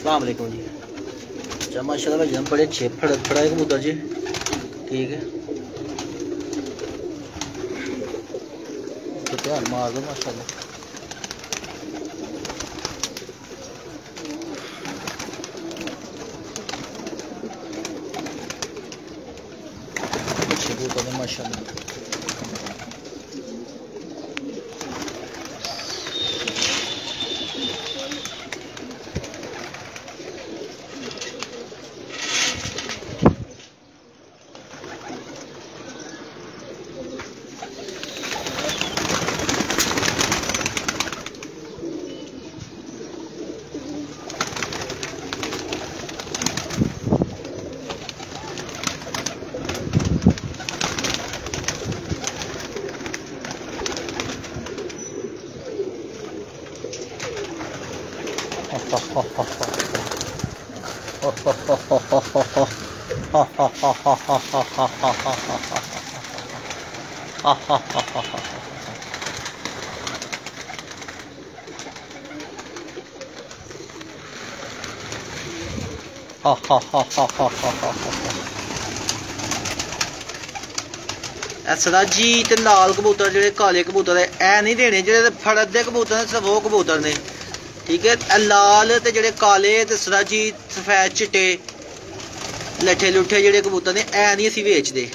अस्सलाम वालेकुम जी। अच्छा माशाल्लाह भाई बड़े अच्छे फड़ाए कबूतर जी, ठीक है। तो ध्यान मार दो माशाल्लाह। अच्छे कबूतर है माशाल्लाह। सदा जी ते लाल कबूतर जेह्ड़े काले कबूतर ऐ नहीं देने, जेह्ड़े फड़दे कबूतर ने सिर्फ वो कबूतर ने, ठीक है। लाल ते जेह्ड़े काले ते सदा जी सफेद चिट्टे लट्ठे लुट्ठे जेह्ड़े कबूतर ने ऐ नहीं असीं बेचदे।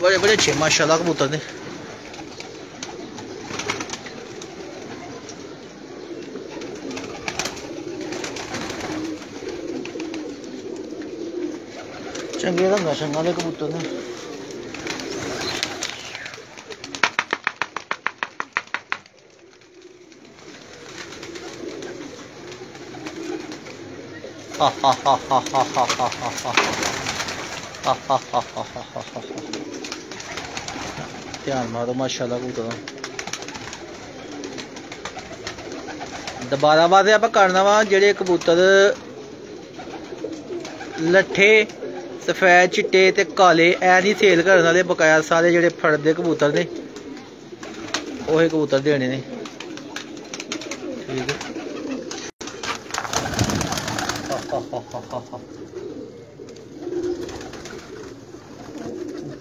बड़े बड़े अच्छे माशाल्लाह कबूतर ने। चंगे रंगा शंगा दे कबूतर ने। ध्यान मारो माशाल्लाह कबूतर। दोबारा बात आप करना वा, जेह्ड़े कबूतर लट्ठे सफेद चिट्टे ते काले ऐ नहीं सेल करने वाले, बकाया सारे जेह्ड़े फड़दे कबूतर ने ओही कबूतर देने ने, ठीक है।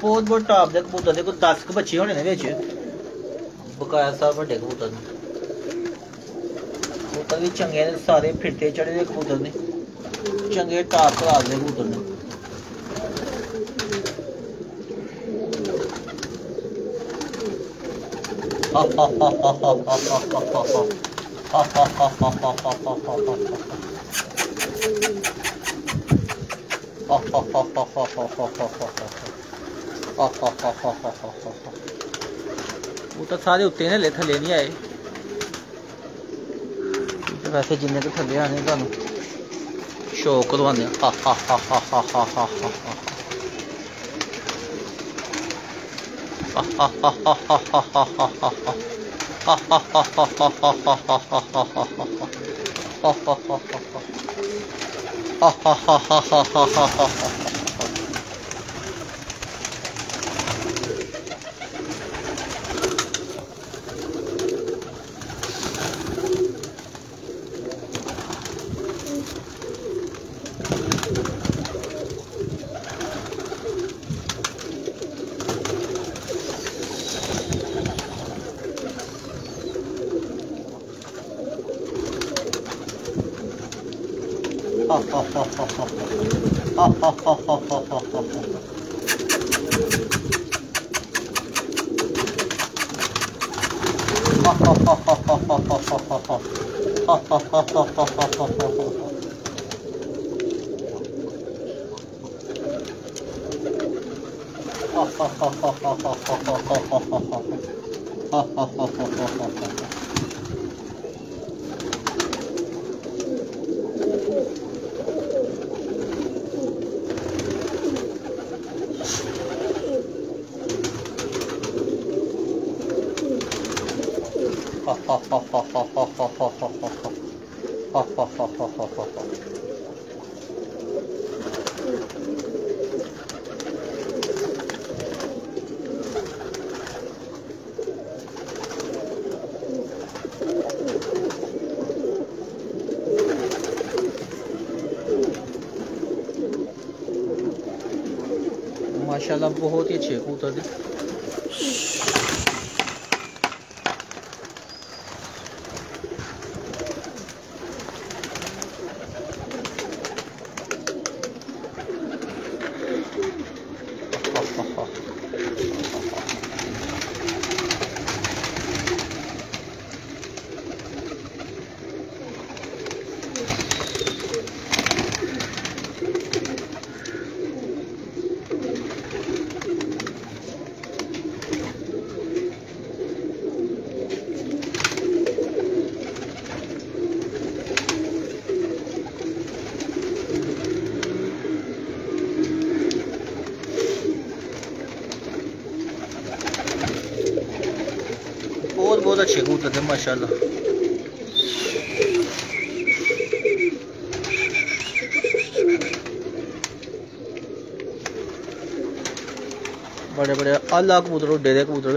बहुत बहुत टॉप दे कबूतर दे कोई 10 बच्चे होने ने विच, बकाया सारे बड़े कबूतर ने। कबूतर भी चंगे ने, सारे फिरते चढ़े दे कबूतर ने, चंगे टॉप क्लास दे कबूतर ने। वो तो सारे उत्ते ने, थले नहीं आए वैसे, जिन्ने तो थले आने तुहानू शौक करवाने। माशाल्लाह बहुत ही अच्छे कबूतर थे। बहुत अच्छे कबूतर थे माशाल्लाह। बड़े बड़े आला कबूतर उड्डे दे कबूतर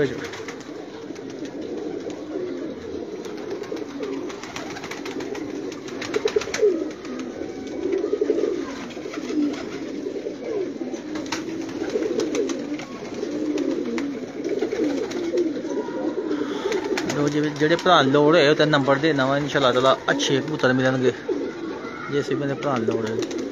बिच जेह्ड़े भरा लोड़ होए ते नंबर देना वा इंशाअल्लाह ताला अच्छे कबूतर मिलणगे जिस बंदे भरा लोड़ होए।